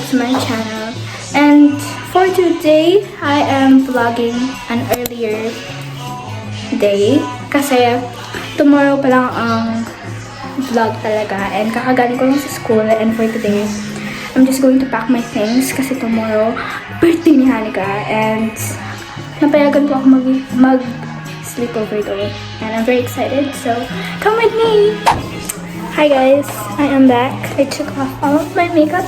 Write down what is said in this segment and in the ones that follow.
to my channel. And for today, I am vlogging an earlier day kasi tomorrow pa lang ang vlog talaga and kakagaling ko lang sa school. And for today, I'm just going to pack my things kasi tomorrow birthday ni Hanika and napayagan po ako mag sleepover doon. And I'm very excited, so come with me! Hi guys, I am back. I took off all of my makeup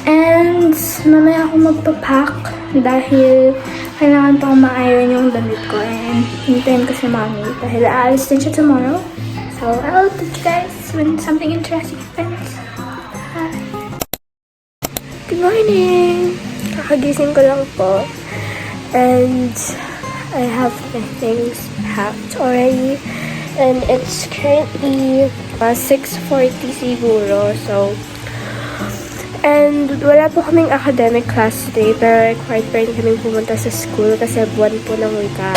and mamaya ako magpapack dahil kailangan pang ma-iron yung damit ko and hintayin ko si mommy dahil aalis din siya tomorrow. So I'll touch you guys when something interesting happens. Hi! Good morning! Kakagising ko lang po and I have my things packed already and it's currently 6:40 siguro, so and wala po kaming academic class today pero required pa rin kaming pumunta sa school kasi buwan po ng wika.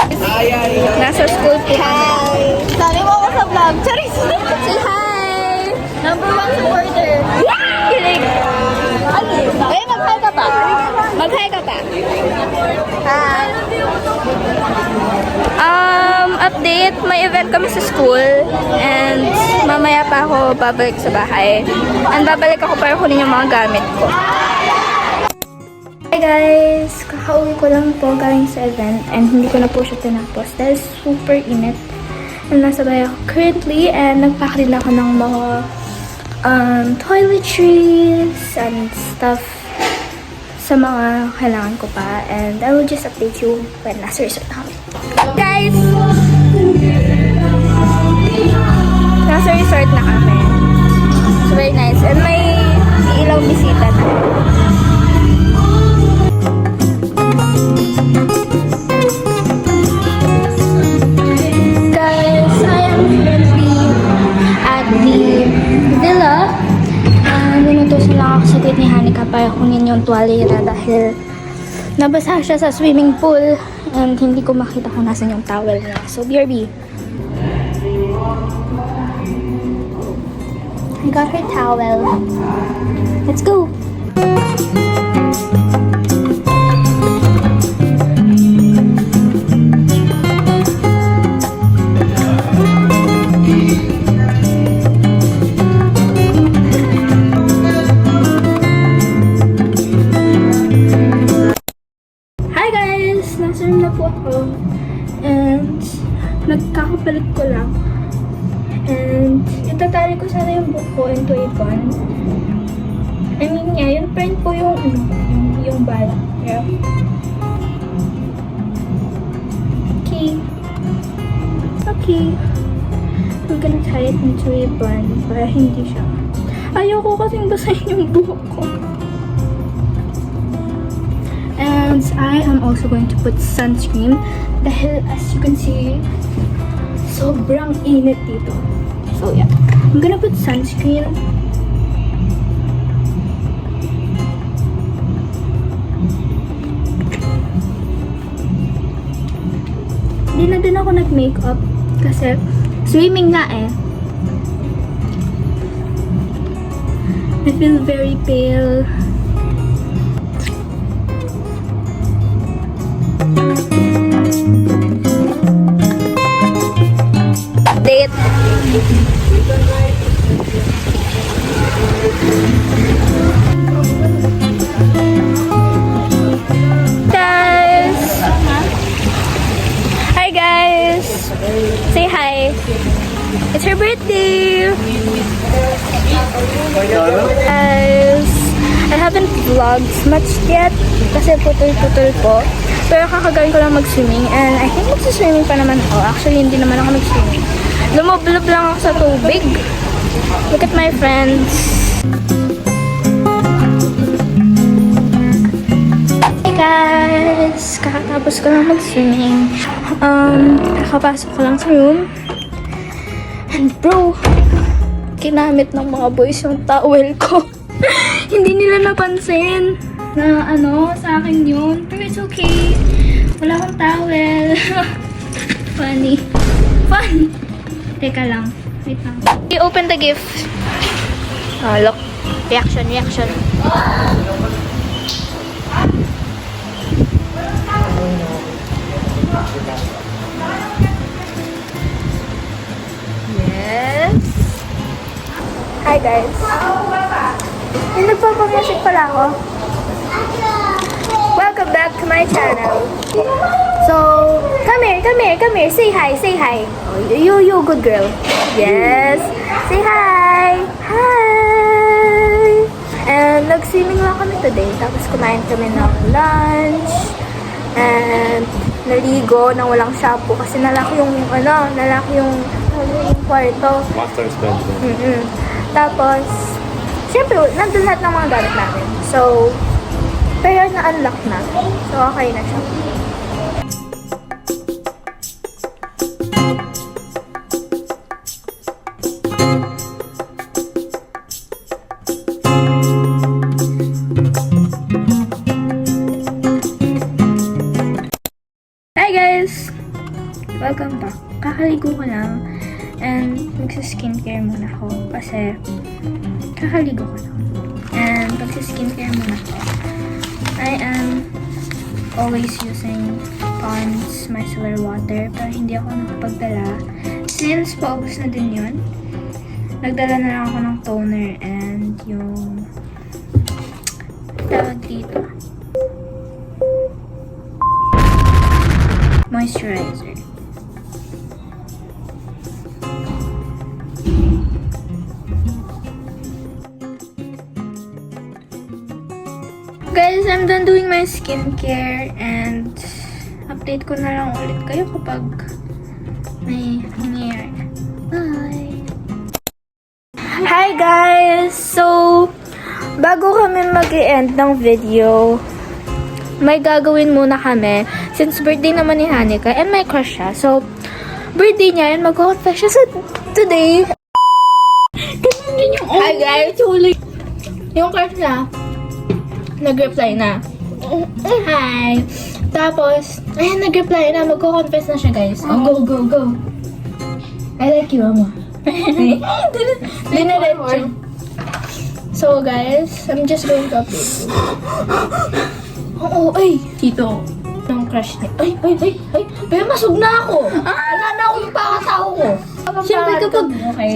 Nasa school po kami. Sabi mo ako sa vlog. Charis! Say hi! Number 1 supporter. Kilig! Ay, mag-hi ka pa. Mag-hi ka pa. Hi. Update, may event kami sa school and mamaya pa ako babalik sa bahay. And babalik ako para kunin yung mga gamit ko. Hi guys! Kakauwi ko lang po galing sa event and hindi ko na po siya tinapos dahil super init. And nasa bahay ako currently and nagpack din ako ng mga toiletries and stuff sa mga kailangan ko pa. And I will just update you when nasa resort na kami. Guys! Nasa resort na kami. It's very nice. And may ilang bisita na. Guys, I am currently at the villa. Inutusan lang ako sa date ni Hanika para kunin yung tuwalira dahil nabasa siya sa swimming pool and hindi ko makita kung nasan yung towel niya. So, BRB. I got her towel. Let's go! Nasa room na po ako and nagkakapalit ko lang and itatali ko sana yung book ko into a bun. I mean yung print po yung bala. Yeah. Okay. I'm gonna tie it into a bun para hindi siya. Ayoko kasing basahin yung buhok ko. And I am also going to put sunscreen dahil as you can see, sobrang init dito. So yeah, I'm gonna put sunscreen. Hindi na din ako nag-makeup kasi swimming nga eh. I feel very pale. Date. Guys. Hi guys. Say hi. It's her birthday. Guys, I haven't vlogged much yet kasi putol-putol po. Pero kakagaling ko lang mag-swimming and I think mag-swimming pa naman ako. Actually, hindi naman ako mag-swimming. Lumublob lang ako sa tubig. Look at my friends. Hey guys! Kakatapos ko lang mag-swimming. Kakapasok ko lang sa room. And bro, kinamit ng mga boys yung towel ko. Hindi nila napansin na sa akin yun. Pero it's okay. Wala akong towel. Funny. Teka lang. Wait lang. I open the gift. Look. Reaction, reaction. Yes. Hi guys. Yung nagpapamusik pala ako. Welcome back to my channel. So, come here. Say hi. Oh, you good girl. Yes. Say hi. Hi. And nag-swimming lang kami today. Tapos kumain kami ng lunch. And naligo nang walang shampoo kasi nalaki yung kwarto. Master's bedroom. Tapos, syempre, nandun lahat ng mga gamit namin. So, pero na-unlock na. So, okay na siya. Hi guys! Welcome back. Kakaligo ko lang. And magsa-skincare muna ako. Kasi, kakaligo ko lang. And magsa-skincare muna ako. I am always using Pond's micellar water. Pero hindi ako nakapagdala. Since paubos na din yun, nagdala na lang ako ng toner and yung tawag dito. Moisturizer. Guys, I'm done doing my skincare and update ko na lang ulit kayo kapag may nangyayari na. Bye! Hi guys! So, bago kami mag-e-end ng video, may gagawin muna kami since birthday naman ni Hanika and may crush siya. So, birthday niya and mag-confess siya today. Hi guys! Yung crush niya, nag-reply na. Hi! Tapos, ayan, nag-reply na. Magko-confess na siya, guys. Oh, go. I like you, Mama. Dinaretso. So, guys, I'm just going to update you. Oo, ay! Tito, ng crush niya. Ay! Pero masog na ako! Wala na ako yung pakatao ko. Siyempre kapag... Okay.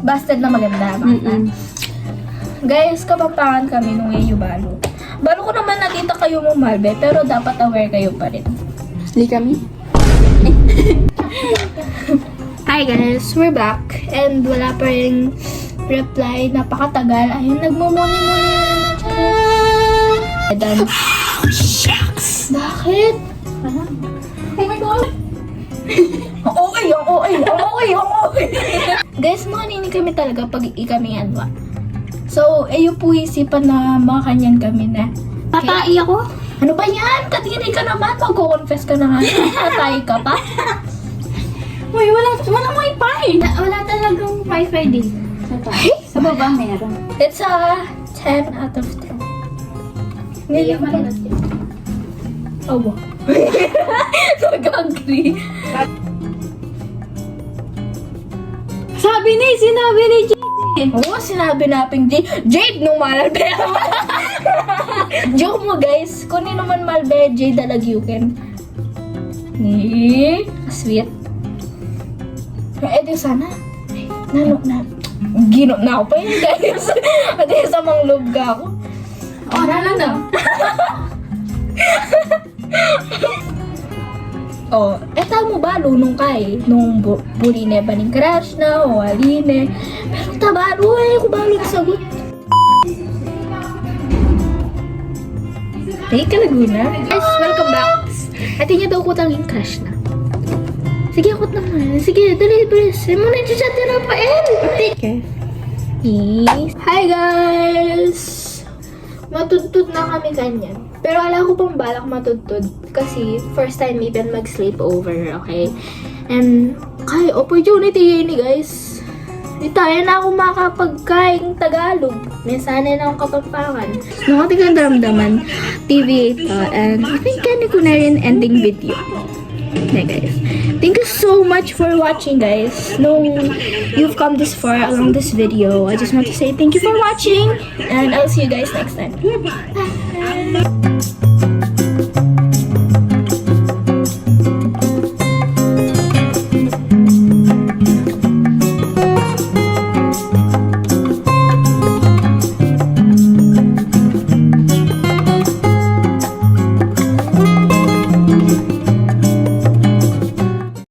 Busted na maganda. Guys, kapampangan kami nung Balo. Balo ko naman nakita kayo mong Malbe, pero dapat aware kayo pa rin. Hindi kami? Hi guys, we're back. And wala pa rin reply. Napakatagal. Ayun, nagmumuni-muni na naman siya. Dan. Shucks! Bakit? Oh my God! Okay. Guys, makaninig kami talaga pag kami adwa. So, yung po isipan na makanyan kami na. Tatai ako? Ano ba yan? Katiri ka naman. Mag-confess ka na nga. Tatay ka pa. Uy, walang wifi. Wala talagang wifi din. Sa baba meron. It's a 10 out of 10. Ngayon pa rin. Oh, wow. Nag-agree. Sinabi ni J. Oo, sinabi natin Jade nung Malbe. Joke mo guys. Kunin naman Malbe, Jade Dalagyuken. Sweet. Di sana. Ginop na ako pa yun guys. At sa mga loob ka ako. Oh, na. Oh, tamo ba lunong ka eh. Nung buline ba ning crush na o aline. Pero tabalo ko balo na sagot. Hey, Kalaguna. Guys, welcome back. Ate niya daw ko tanging crush na. Sige, akot naman. Sige, dali, bilis. Muna yung chat na Rafael. Okay. Yes. Hi, guys! Matudtod na kami ganyan. Pero ala ko pang balak matudtod. Kasi first time even mag-sleepover, okay? And kay opportunity yun guys. Di tayo na ako makapagkaing Tagalog. Minsan na akong kapampangan. Nakatigang daramdaman, TV ito. And I think kani ko na rin ending video. Okay, guys. Thank you so much for watching, guys. No, you've come this far along this video. I just want to say thank you for watching, and I'll see you guys next time. Bye.